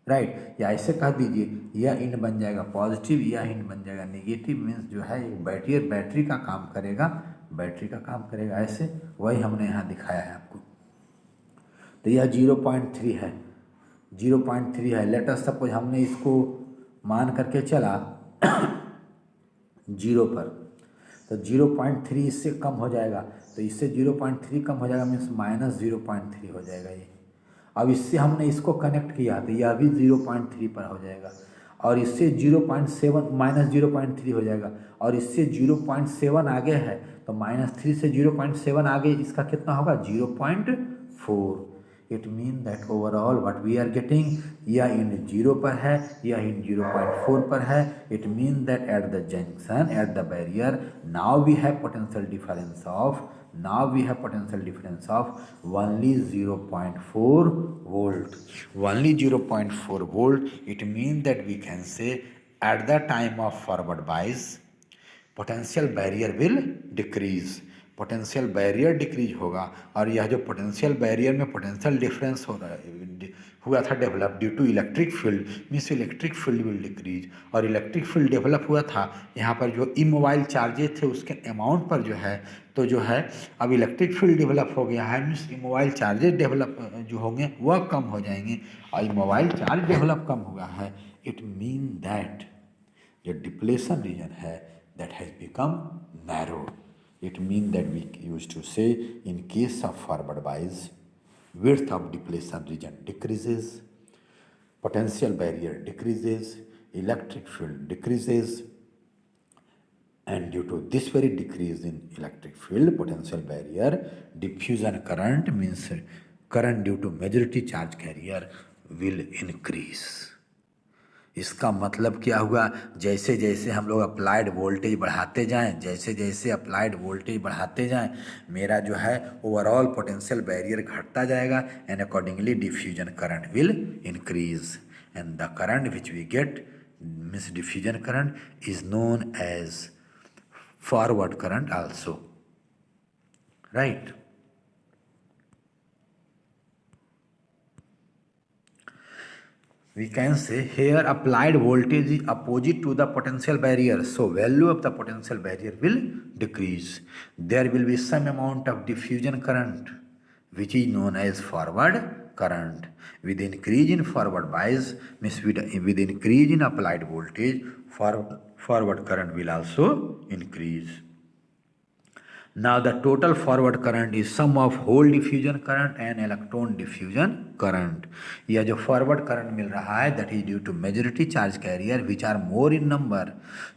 A: राइट। या ऐसे कह दीजिए यह इन बन जाएगा पॉजिटिव, यह इन बन जाएगा निगेटिव, मीन्स जो है एक बैटरी का काम करेगा, बैटरी का काम करेगा, ऐसे वही हमने यहाँ दिखाया है आपको। तो यह 0.3 है, 0.3 है। लेट अस सपोज हमने इसको मान करके चला 0 पर, तो 0.3 इससे कम हो जाएगा, तो इससे 0.3 कम हो जाएगा मीन्स -0.3 हो जाएगा ये। अब इससे हमने इसको कनेक्ट किया तो यह भी 0.3 पर हो जाएगा, और इससे 0.7 -0.3 हो जाएगा, और इससे 0.7 आगे है तो -3 से 0.7 आगे इसका कितना होगा 0.4। It mean that overall what we are getting, यह इन 0 पर है, यह इन 0.4 पर है। It mean that at the junction, at the barrier, now we have potential difference of, now we have potential difference of only 0.4 volt, only 0.4 volt. It means that we can say at the time of forward bias potential barrier will decrease, potential barrier decrease होगा, और यह जो पोटेंशियल बैरियर में पोटेंशियल डिफरेंस हो रहा है हुआ था develop due to electric field, means electric field will decrease, और इलेक्ट्रिक फील्ड डेवलप हुआ था यहाँ पर जो इमोबाइल चार्जेस थे उसके अमाउंट पर जो है, तो जो है अब इलेक्ट्रिक फील्ड डेवलप हो गया है, मीन्स इमोबाइल चार्जेस डेवलप जो होंगे वह कम हो जाएंगे, और इमोबाइल चार्ज डेवलप कम हुआ है। इट मीन दैट जो डिप्लेशन रीजन है that has become narrow. It means that we used to say in case of forward bias, width of depletion region decreases, potential barrier decreases, electric field decreases, and due to this very decrease in electric field potential barrier, diffusion current means current due to majority charge carrier will increase। इसका मतलब क्या हुआ, जैसे जैसे हम लोग अप्लाइड वोल्टेज बढ़ाते जाएं, जैसे जैसे अप्लाइड वोल्टेज बढ़ाते जाएं, मेरा जो है ओवरऑल पोटेंशियल बैरियर घटता जाएगा, and accordingly diffusion current will increase, and the current which we get means diffusion current is known as forward current also, right. We can say here applied voltage is opposite to the potential barrier, so value of the potential barrier will decrease. There will be some amount of diffusion current which is known as forward current. With increase in forward bias means with increase in applied voltage, forward current will also increase. Now the total forward current is sum of hole diffusion current and electron diffusion current. यह जो forward current मिल रहा है that is due to majority charge carrier which are more in number.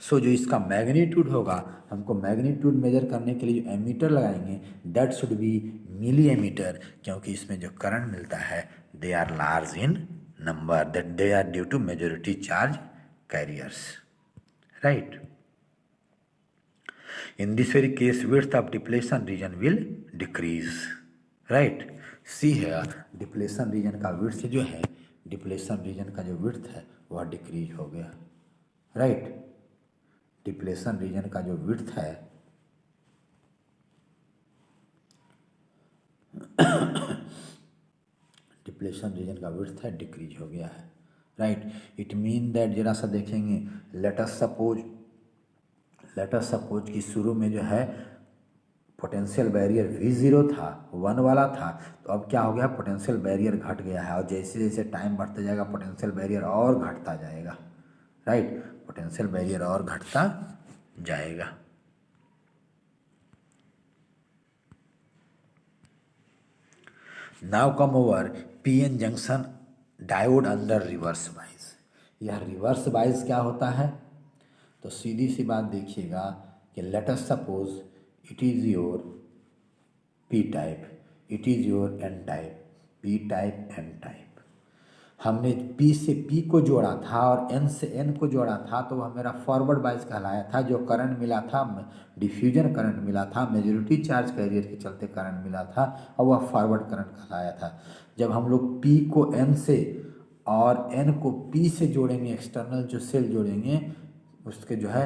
A: So जो इसका magnitude होगा, हमको magnitude measure करने के लिए जो एमीटर लगाएंगे that should be milliammeter, क्योंकि इसमें जो current मिलता है they are large in number, that they are due to majority charge carriers, right. In this very case, width of depletion region will decrease, right. See here, depletion region का width जो है, depletion region का जो width है वह decrease हो गया, right. depletion region का जो width है depletion region का width है decrease हो गया है, right. It mean that जरा सा देखेंगे, let us suppose कि शुरू में जो है पोटेंशियल बैरियर V0 था, 1 वाला था, तो अब क्या हो गया, पोटेंशियल बैरियर घट गया है, और जैसे जैसे टाइम बढ़ता जाएगा पोटेंशियल बैरियर और घटता जाएगा, राइट, पोटेंशियल बैरियर और घटता जाएगा। Now come over PN junction diode under reverse bias. यह रिवर्स बाइस क्या होता है, तो सीधी सी बात देखिएगा कि let us suppose it is your P type, it is your N type, P type N type. हमने P से P को जोड़ा था और N से N को जोड़ा था, तो वह मेरा फॉरवर्ड बाइस कहलाया था। जो करंट मिला था, डिफ्यूजन करंट मिला था, मेजॉरिटी चार्ज कैरियर के चलते करंट मिला था, और वह फॉरवर्ड करंट कहलाया था। जब हम लोग P को N से और N को P से जोड़ेंगे, एक्सटर्नल जो सेल जोड़ेंगे उसके जो है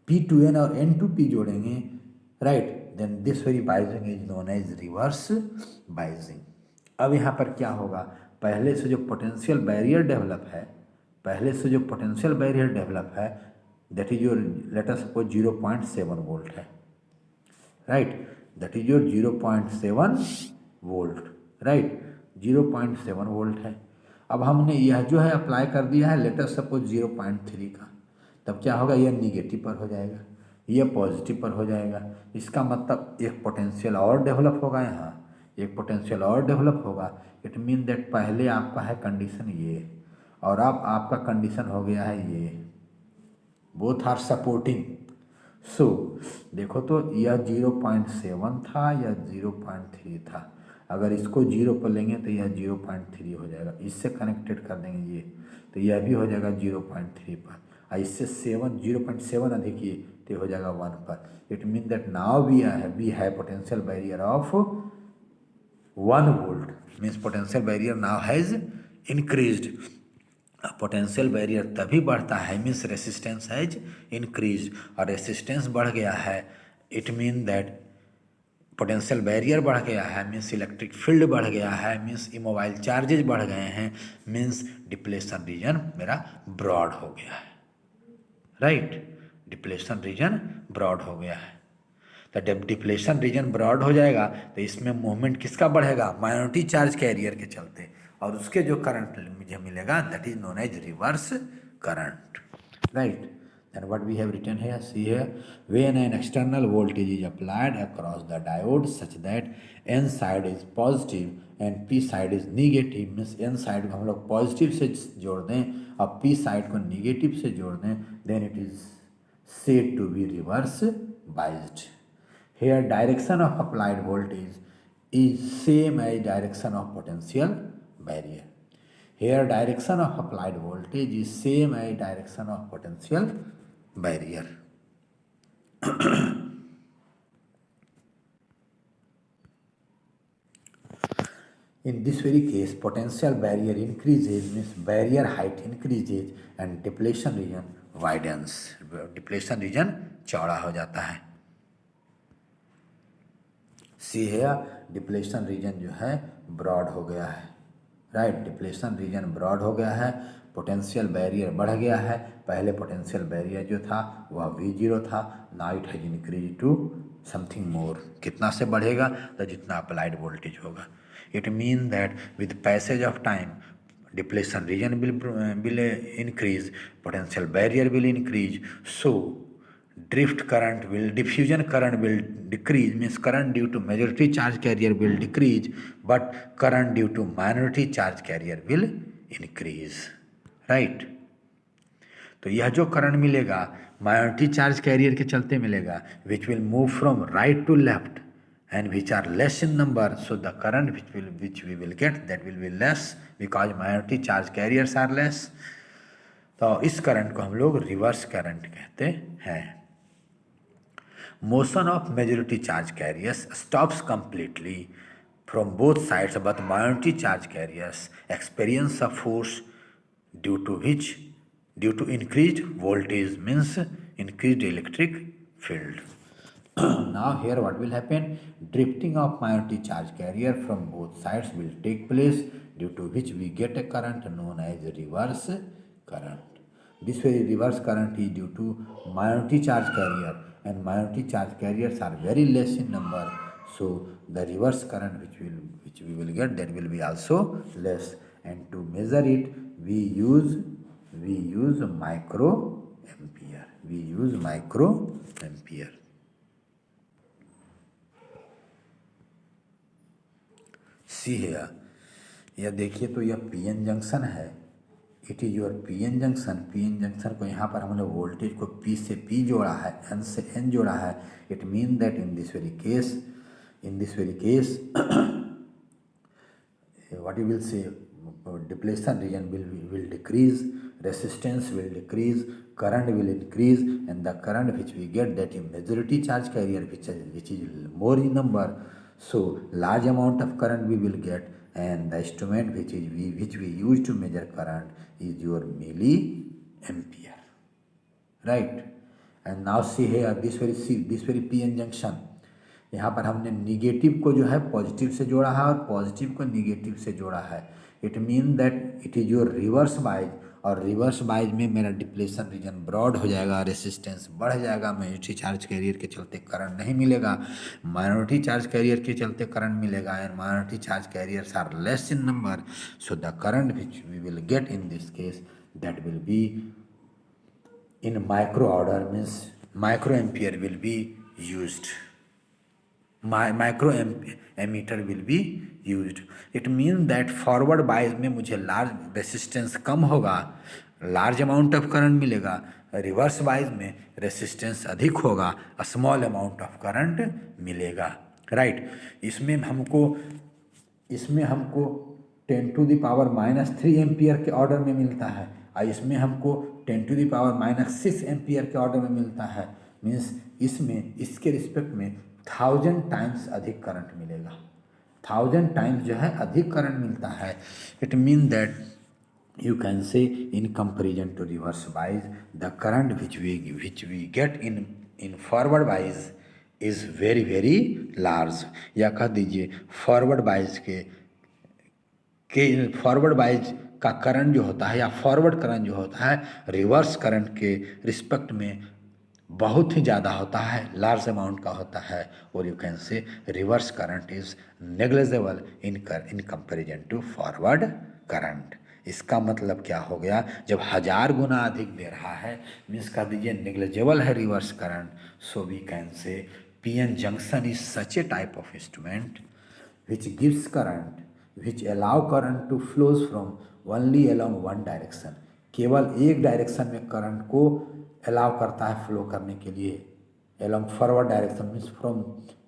A: P to N और N to P जोड़ेंगे, right, then this very biasing is known as reverse biasing. अब यहाँ पर क्या होगा, पहले से जो पोटेंशियल बैरियर डेवलप है, पहले से जो पोटेंशियल बैरियर डेवलप है, that is your, let us suppose 0.7 volt है, right, that is your 0.7 volt, right, 0.7 volt है। अब हमने यह जो है अप्लाई कर दिया है, लेट अस सपोज 0.3 का, तब क्या होगा, यह निगेटिव पर हो जाएगा, यह पॉजिटिव पर हो जाएगा। इसका मतलब एक पोटेंशियल और डेवलप होगा, यहाँ एक पोटेंशियल और डेवलप होगा। इट मीन दैट पहले आपका है कंडीशन ये, और अब आपका कंडीशन हो गया है ये, बोथ आर सपोर्टिंग। सो देखो तो यह 0.7 था, यह 0.3 था, अगर इसको 0 पर लेंगे तो यह 0.3 हो जाएगा, इससे कनेक्टेड कर देंगे ये, तो यह भी हो जाएगा 0.3 पर, और इससे 0.7 अधिक ये, तो हो जाएगा 1 पर। It mean that now we है potential barrier of 1 volt, means potential barrier now has increased. Potential barrier तभी बढ़ता है, मीन्स रेसिस्टेंस हैज इंक्रीज, और रेसिस्टेंस बढ़ गया है, it mean that potential barrier बढ़ गया है, मीन्स इलेक्ट्रिक फील्ड बढ़ गया है, मीन्स इमोबाइल चार्जेज बढ़ गए हैं, मीन्स डिप्लेशन रीजन मेरा ब्रॉड हो गया है, राइट, डिप्लेशन रीजन ब्रॉड हो गया है। तो जब डिप्लेशन रीजन ब्रॉड हो जाएगा तो इसमें मूवमेंट किसका बढ़ेगा, माइनॉरिटी चार्ज कैरियर के चलते, और उसके जो करंट मुझे मिलेगा that is known as reverse current, right. Then what we have written here, see here, when an external voltage is applied across the diode such that N side is positive and P side is negative, means N side को हम लोग पॉजिटिव से जोड़ दें और P side को निगेटिव से जोड़ दें, then it is said to be reverse biased. Here direction of applied voltage is same as direction of potential barrier. Here direction of applied voltage is same as direction of potential barrier. In this very case, potential barrier increases, means barrier height increases and depletion region widens. Depletion region चौड़ा हो जाता है। सी है डिप्लेशन रीजन जो है ब्रॉड हो गया है, राइट, डिप्लेशन रीजन ब्रॉड हो गया है, पोटेंशियल बैरियर बढ़ गया है। पहले पोटेंशियल बैरियर जो था वह V0 था, now it has increase to something more. कितना से बढ़ेगा, तो जितना अप्लाइड वोल्टेज होगा। It mean that with passage of time depletion region will increase, potential barrier will increase, so diffusion current will decrease, means current due to majority charge carrier will decrease, but current due to minority charge carrier will increase, right। तो यह जो करंट मिलेगा माइनॉरिटी चार्ज कैरियर के चलते मिलेगा, which will move from right to left and which are less in number, so the current which we will get that will be less because minority charge carriers are less। तो इस करंट को हम लोग रिवर्स करंट कहते हैं। Motion of majority charge carriers stops completely from both sides, but minority charge carriers experience a force due to increased voltage, means increased electric field। Now here what will happen, drifting of minority charge carrier from both sides will take place, due to which we get a current known as reverse current। This very reverse current is due to minority charge carrier and minority charge carriers are very less in number, so the reverse current which we will get, that will be also less. And to measure it, we use microampere. We use microampere. सी है यह देखिए, तो यह पीएन जंक्शन है। It is your PN junction. PN junction को यहाँ पर हमने वोल्टेज को पी से पी जोड़ा है, एन से एन जोड़ा है। It mean that in this very case what you will say, depletion region will decrease, resistance will decrease, current will increase, and the current which we get, that is majority charge carrier which is more in number, so large amount of current we will get, and the instrument which we use to measure current is your milliampere, right? And now see here this very PN junction, यहाँ पर हमने निगेटिव को जो है पॉजिटिव से जोड़ा है और पॉजिटिव को निगेटिव से जोड़ा है। It mean that it is your reverse bias, और रिवर्स बाइज में मेरा डिप्लेशन रीजन ब्रॉड हो जाएगा, रेसिस्टेंस बढ़ जाएगा, मेजॉरिटी चार्ज कैरियर के चलते करंट नहीं मिलेगा, माइनॉरिटी चार्ज कैरियर के चलते करंट मिलेगा, and minority charge carriers are less in number, so the current which we will get in this case, that will be in micro order, means micro ampere will be used, micro ammeter will be used. It mean that forward bias में मुझे लार्ज रेसिस्टेंस कम होगा, लार्ज अमाउंट ऑफ करंट मिलेगा, रिवर्स बायस में रेसिस्टेंस अधिक होगा, स्मॉल अमाउंट ऑफ करंट मिलेगा, राइट। इसमें हमको 10⁻³ एम्पियर के ऑर्डर में मिलता है, और इसमें हमको 10⁻⁻6 एम्पियर के ऑर्डर में मिलता है। मीन्स इसमें इसके रिस्पेक्ट में 1000 टाइम्स अधिक करंट मिलेगा, 1000 टाइम्स जो है अधिक करंट मिलता है। It mean that you can say in comparison to reverse bias the current which we get in forward bias is very very large, या कह दीजिए फॉरवर्ड बाइज के फॉरवर्ड बाइज का करंट जो होता है, या फॉरवर्ड करंट जो होता है, रिवर्स करंट के रिस्पेक्ट में बहुत ही ज़्यादा होता है, लार्ज अमाउंट का होता है, और you can say reverse current is negligible in comparison to forward current. इसका मतलब क्या हो गया, जब 1000 गुना अधिक दे रहा है, मीन्स कर दीजिए नेग्लिजिबल है reverse current, so we can say PN junction is such a type of instrument which gives current which allow current to flows from only along one direction. केवल एक डायरेक्शन में करंट को अलाउ करता है फ्लो करने के लिए, along forward direction means from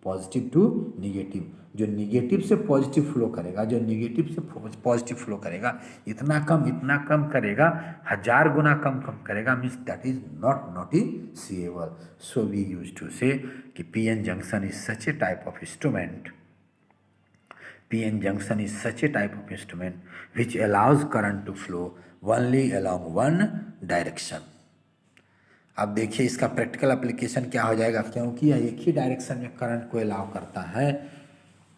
A: positive to negative. जो निगेटिव से पॉजिटिव फ्लो करेगा, जो निगेटिव से पॉजिटिव फ्लो करेगा, इतना कम करेगा, 1000 गुना कम करेगा, means that is not noticeable. So we use to say कि PN junction is such a type of instrument, PN junction is such a type of instrument which allows current to flow only along one direction. अब देखिए इसका प्रैक्टिकल एप्लीकेशन क्या हो जाएगा, क्योंकि यह एक ही डायरेक्शन में करंट को अलाउ करता है,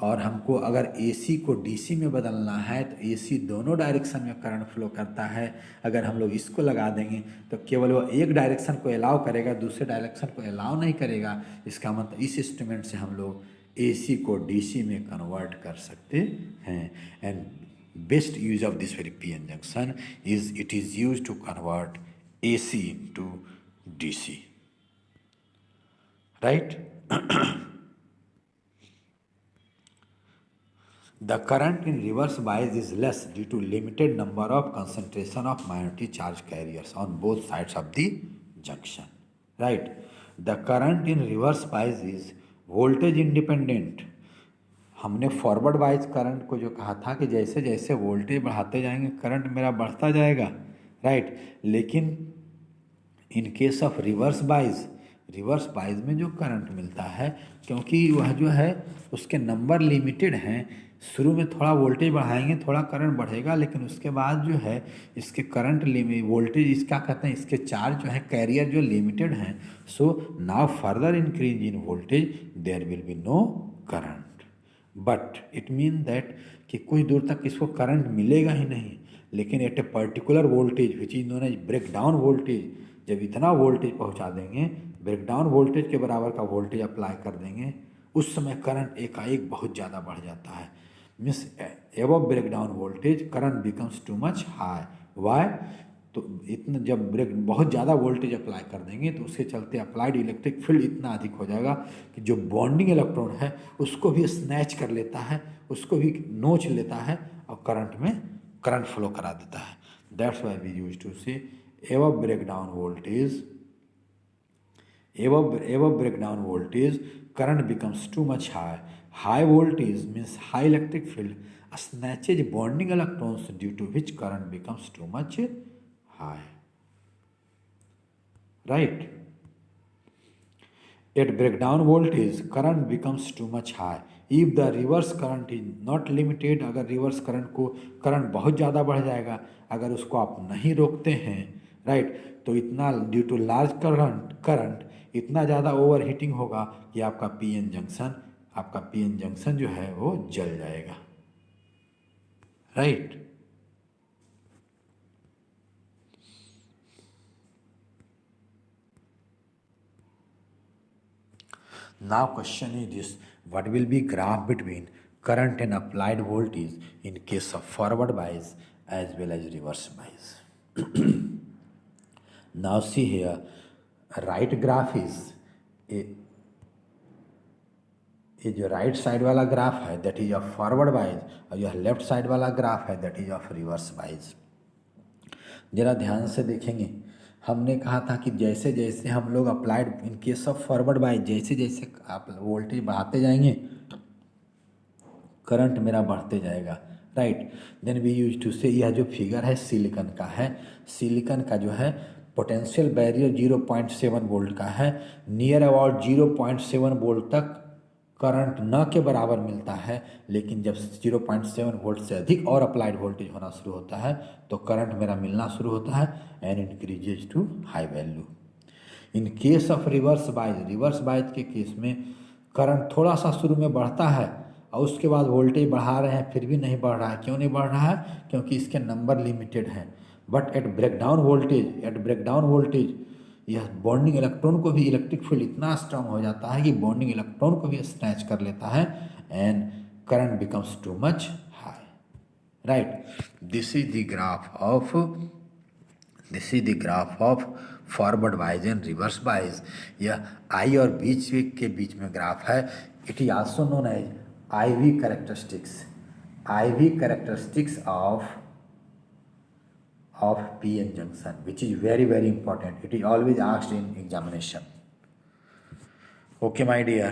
A: और हमको अगर एसी को डीसी में बदलना है तो एसी दोनों डायरेक्शन में करंट फ्लो करता है। अगर हम लोग इसको लगा देंगे तो केवल वो एक डायरेक्शन को अलाउ करेगा, दूसरे डायरेक्शन को अलाउ नहीं करेगा। इसका मतलब इस इंस्ट्रूमेंट से हम लोग एसी को डीसी में कन्वर्ट कर सकते हैं। And best use of this very PN junction is it is use to convert AC to DC, right? The current in reverse bias is less due to limited number of concentration of minority charge carriers on both sides of the junction, right? The current in reverse bias is voltage independent. हमने फॉरवर्ड बाइज करंट को जो कहा था कि जैसे जैसे वोल्टेज बढ़ाते जाएंगे करंट मेरा बढ़ता जाएगा, राइट? लेकिन in case of reverse bias में जो करंट मिलता है, क्योंकि वह जो है उसके नंबर लिमिटेड हैं, शुरू में थोड़ा वोल्टेज बढ़ाएंगे, थोड़ा करंट बढ़ेगा, लेकिन उसके बाद जो है इसके करंट वोल्टेज इसका कहते हैं, इसके चार्ज जो है कैरियर जो लिमिटेड हैं, so now further increase in voltage there will be no current, but it mean that कि कुछ दूर तक इसको करंट मिलेगा ही नहीं, लेकिन at a particular voltage which is known as breakdown voltage, जब इतना वोल्टेज पहुंचा देंगे ब्रेकडाउन वोल्टेज के बराबर का वोल्टेज अप्लाई कर देंगे, उस समय करंट एकाएक बहुत ज़्यादा बढ़ जाता है। Means above breakdown voltage current becomes too much high. Why? तो इतना जब ब्रेक बहुत ज़्यादा वोल्टेज अप्लाई कर देंगे तो उसके चलते अप्लाइड इलेक्ट्रिक फील्ड इतना अधिक हो जाएगा कि जो बॉन्डिंग इलेक्ट्रॉन है उसको भी स्नैच कर लेता है, उसको भी नोच लेता है और करंट में करंट फ्लो करा देता है। That's why we use to say above breakdown voltage, above breakdown voltage current becomes too much high. High voltage means high electric field snatches bonding electrons due to which current becomes too much high. Right? At breakdown voltage current becomes too much high. If the reverse current is not limited, अगर रिवर्स करंट को करंट बहुत ज़्यादा बढ़ जाएगा, अगर उसको आप नहीं रोकते हैं, राइट, तो इतना ड्यू टू लार्ज करंट इतना ज़्यादा ओवर हीटिंग होगा कि आपका पीएन जंक्शन जो है वो जल जाएगा। Right? Now question is this: what will be graph between current and applied voltage in case of forward bias as well as reverse bias? Now see here, right graph is ये जो राइट साइड वाला ग्राफ है that is of forward bias, और यह लेफ्ट साइड वाला ग्राफ है that is of reverse bias. जरा ध्यान से देखेंगे, हमने कहा था कि जैसे जैसे हम लोग applied in case of forward bias, जैसे जैसे आप वोल्टेज बढ़ाते जाएंगे करंट मेरा बढ़ते जाएगा। Right? Then we use to say, यह जो फिगर है सिलिकन का है, सिलिकन का जो है पोटेंशियल बैरियर 0.7 वोल्ट का है। नियर अबाउट 0.7 वोल्ट तक करंट न के बराबर मिलता है, लेकिन जब 0.7 वोल्ट से अधिक और अप्लाइड वोल्टेज होना शुरू होता है तो करंट मेरा मिलना शुरू होता है and increases to high value. In case of reverse bias के केस में करंट थोड़ा सा शुरू में बढ़ता है और उसके बाद वोल्टेज बढ़ा रहे हैं फिर भी नहीं बढ़ रहा है। क्यों नहीं बढ़ रहा है? क्योंकि इसके नंबर लिमिटेड हैं। बट एट ब्रेकडाउन वोल्टेज यह बॉन्डिंग इलेक्ट्रॉन को भी इलेक्ट्रिक फील्ड इतना स्ट्रांग हो जाता है कि बॉन्डिंग इलेक्ट्रॉन को भी स्नैच कर लेता है and current becomes too much high. Right? This is the graph of forward bias and reverse bias. यह आई और बीच के बीच में ग्राफ है। It is also known as IV characteristics of PN junction, which is very very important. It is always asked in examination. Okay my dear.